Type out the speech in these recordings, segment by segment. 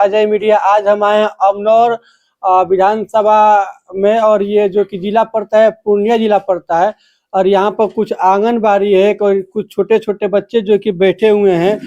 Ajay media. आज हम आए हैं अमनौर विधानसभा में, और ये जो कि जिला पड़ता है पूर्णिया जिला पड़ता है। और यहाँ पर कुछ आंगनबाड़ी है, कोई कुछ छोटे छोटे बच्चे जो कि बैठे हुए हैं।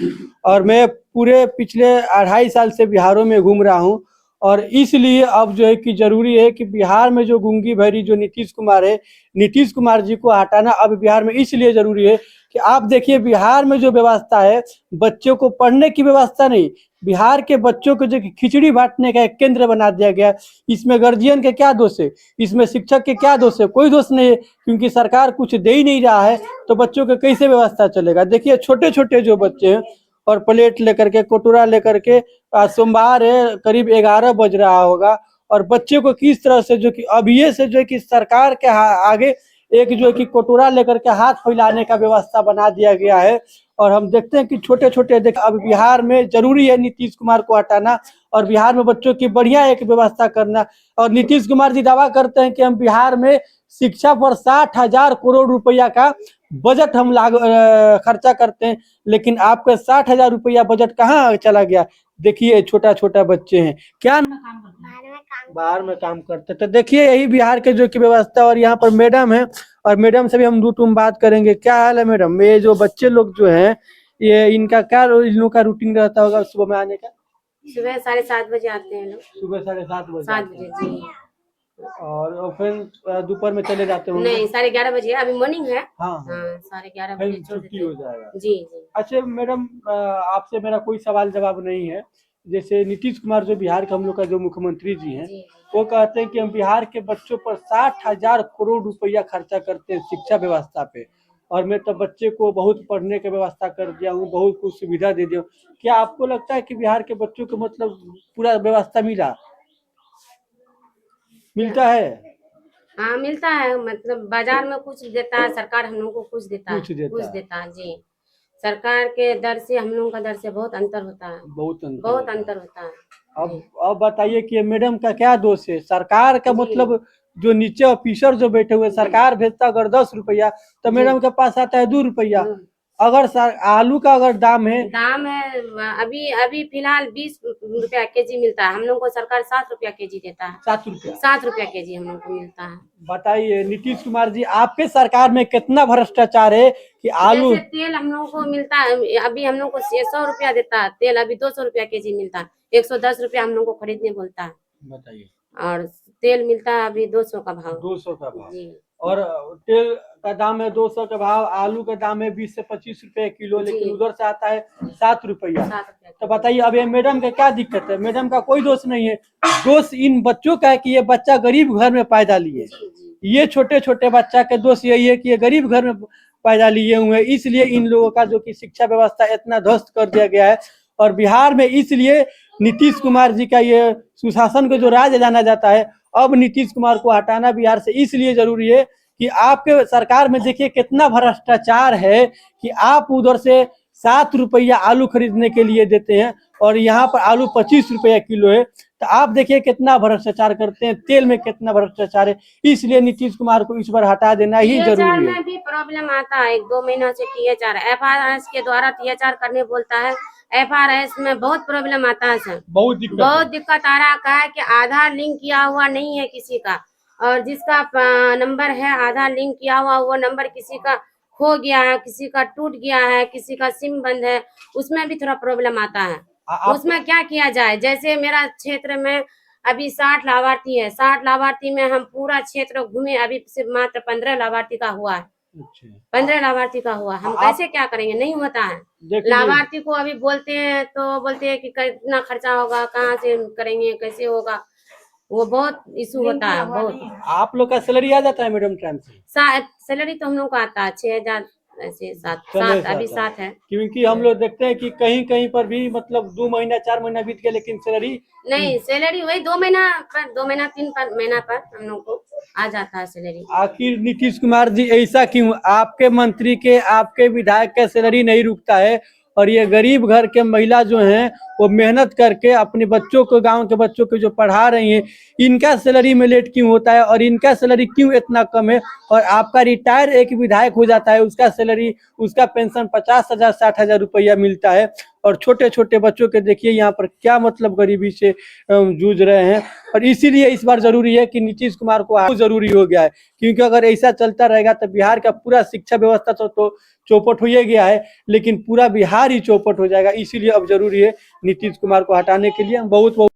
और मैं पूरे पिछले 2.5 साल से बिहारों में घूम रहा हूँ, और इसलिए अब जो है कि जरूरी है कि बिहार में जो गूंगी भैरी जो नीतीश कुमार है, नीतीश कुमार जी को हटाना अब बिहार में इसलिए जरूरी है कि आप देखिए बिहार में जो व्यवस्था है, बच्चों को पढ़ने की व्यवस्था नहीं, बिहार के बच्चों को जो खिचड़ी बांटने का एक केंद्र बना दिया गया। इसमें गार्जियन के क्या दोष है, इसमें शिक्षक के क्या दोष है? कोई दोष नहीं है, क्योंकि सरकार कुछ दे ही नहीं रहा है, तो बच्चों का कैसे व्यवस्था चलेगा? देखिए छोटे छोटे जो बच्चे हैं, और प्लेट लेकर के, कटोरा लेकर के, सोमवार है, करीब 11 बज रहा होगा, और बच्चे को किस तरह से जो कि अभी से जो है कि सरकार के आगे एक जो है कि कटोरा लेकर के हाथ फैलाने का व्यवस्था बना दिया गया है। और हम देखते हैं कि छोटे छोटे अब बिहार में जरूरी है नीतीश कुमार को हटाना, और बिहार में बच्चों की बढ़िया एक व्यवस्था करना। और नीतीश कुमार जी दावा करते हैं कि हम बिहार में शिक्षा पर 60,000 करोड़ रुपया का बजट हम खर्चा करते हैं, लेकिन आपका 60,000 रुपया बजट कहाँ चला गया? देखिए छोटा छोटा बच्चे हैं, क्या बाहर में काम करते। तो देखिए यही बिहार के जो की व्यवस्था। और यहाँ पर मैडम है, और मैडम से भी हम दो बात करेंगे। क्या हाल है मैडम? ये जो बच्चे लोग जो हैं, ये इनका क्या इन लोग का रूटीन रहता होगा सुबह में आने का? सुबह 7:30 बजे आते हैं लोग। सुबह 7:30 बजे? 7 बजे जी। और फिर दोपहर में चले जाते होंगे? नहीं, 11:30 बजे अभी मॉर्निंग है। हाँ, 11:30 बजे छुट्टी हो जाएगा। जी जी। अच्छा मैडम, आपसे मेरा कोई सवाल जवाब नहीं है। जैसे नीतीश कुमार जो बिहार के हम लोग का जो मुख्यमंत्री जी हैं, वो कहते हैं कि हम बिहार के बच्चों पर 60,000 करोड़ रुपया खर्चा करते हैं शिक्षा व्यवस्था पे, और मैं तो बच्चे को बहुत पढ़ने की व्यवस्था कर दिया हूँ, बहुत कुछ सुविधा दे दिया हूँ। क्या आपको लगता है कि बिहार के बच्चों को मतलब पूरा व्यवस्था मिलता है? हाँ मिलता है, मतलब बाजार में कुछ देता है सरकार, हम लोग को कुछ देता है, कुछ देता है जी। सरकार के दर से हम लोगों का दर से बहुत अंतर होता है, बहुत अंतर होता है। अब बताइए कि मैडम का क्या दोष है? सरकार का मतलब जो नीचे ऑफिसर जो बैठे हुए, सरकार भेजता अगर 10 रुपया, तो मैडम के पास आता है 2 रुपया। अगर आलू का अगर दाम है अभी अभी फिलहाल 20 रुपया केजी मिलता है, हम लोग को सरकार 7 रुपया केजी देता है। 7 रुपया केजी हम लोग को मिलता है। बताइए नीतीश कुमार जी, आपके सरकार में कितना भ्रष्टाचार है कि आलू तेल हम लोग को मिलता है, अभी हम लोग को 100 रुपया देता है तेल, अभी 200 रुपया केजी मिलता है। 110 रुपया हम लोग को खरीदने बोलता है। बताइए। और तेल मिलता है अभी 200 का भाव। 200 का भाव जी। और तेल का दाम है 200 का भाव, आलू का दाम है 20 से 25 रुपए किलो, लेकिन उधर से आता है 7 रुपया। तो बताइए अब ये मैडम का क्या दिक्कत है? मैडम का कोई दोष नहीं है, दोष इन बच्चों का है कि ये बच्चा गरीब घर में पैदा लिए। ये छोटे छोटे बच्चा के दोष यही है कि ये गरीब घर में पैदा लिए हुए, इसलिए इन लोगों का जो कि शिक्षा व्यवस्था इतना ध्वस्त कर दिया गया है। और बिहार में इसलिए नीतीश कुमार जी का ये सुशासन को जो राज जाना जाता है, अब नीतीश कुमार को हटाना बिहार से इसलिए जरूरी है कि आपके सरकार में देखिए कितना भ्रष्टाचार है कि आप उधर से 7 रुपया आलू खरीदने के लिए देते हैं, और यहाँ पर आलू 25 रुपया किलो है। तो आप देखिए कितना भ्रष्टाचार करते हैं, तेल में कितना भ्रष्टाचार है। इसलिए नीतीश कुमार को इस बार हटा देना ही जरूरी है। में भी प्रॉब्लम आता है, 1-2 महीना से THR FRS के द्वारा THR करने बोलता है। FRS में बहुत प्रॉब्लम आता है सर, बहुत दिक्कत आ रहा है कि आधार लिंक किया हुआ नहीं है किसी का, और जिसका नंबर है आधार लिंक किया हुआ वो नंबर किसी का खो गया है, किसी का टूट गया है, किसी का सिम बंद है, उसमें भी थोड़ा प्रॉब्लम आता है। उसमें क्या किया जाए? जैसे मेरा क्षेत्र में अभी 60 लाभार्थी है, 60 लाभार्थी में हम पूरा क्षेत्र घूमे, अभी सिर्फ मात्र 15 लाभार्थी का हुआ है। 15 लाभार्थी का हुआ, हम कैसे क्या करेंगे? नहीं होता है। लाभार्थी को अभी बोलते हैं तो बोलते हैं कि कितना खर्चा होगा, कहाँ से करेंगे, कैसे होगा, वो बहुत इशू होता है बहुत। आप लोग का सैलरी आ जाता है मैडम टाइम से? सैलरी तो हम लोग को आता है 6,000 ऐसे 7 अभी 7 है। क्योंकि हम लोग देखते हैं कि कहीं कहीं पर भी मतलब 2 महीना 4 महीना बीत गया, लेकिन सैलरी नहीं, सैलरी वही 2 महीना पर, 2 महीना 3 महीना पर हम लोग को आ जाता है सैलरी। आखिर नीतीश कुमार जी ऐसा क्यों? आपके मंत्री के, आपके विधायक का सैलरी नहीं रुकता है, और ये गरीब घर के महिला जो हैं वो मेहनत करके अपने बच्चों को, गांव के बच्चों को जो पढ़ा रही हैं, इनका सैलरी में लेट क्यों होता है? और इनका सैलरी क्यों इतना कम है? और आपका रिटायर एक विधायक हो जाता है, उसका सैलरी, उसका पेंशन 50,000 60,000 रुपया मिलता है, और छोटे छोटे बच्चों के देखिए यहाँ पर क्या मतलब गरीबी से जूझ रहे हैं। और इसीलिए इस बार जरूरी है कि नीतीश कुमार को जरूरी हो गया है, क्योंकि अगर ऐसा चलता रहेगा तो बिहार का पूरा शिक्षा व्यवस्था तो चौपट हो ही गया है, लेकिन पूरा बिहार ही चौपट हो जाएगा। इसीलिए अब जरूरी है नीतीश कुमार को हटाने के लिए। बहुत बहुत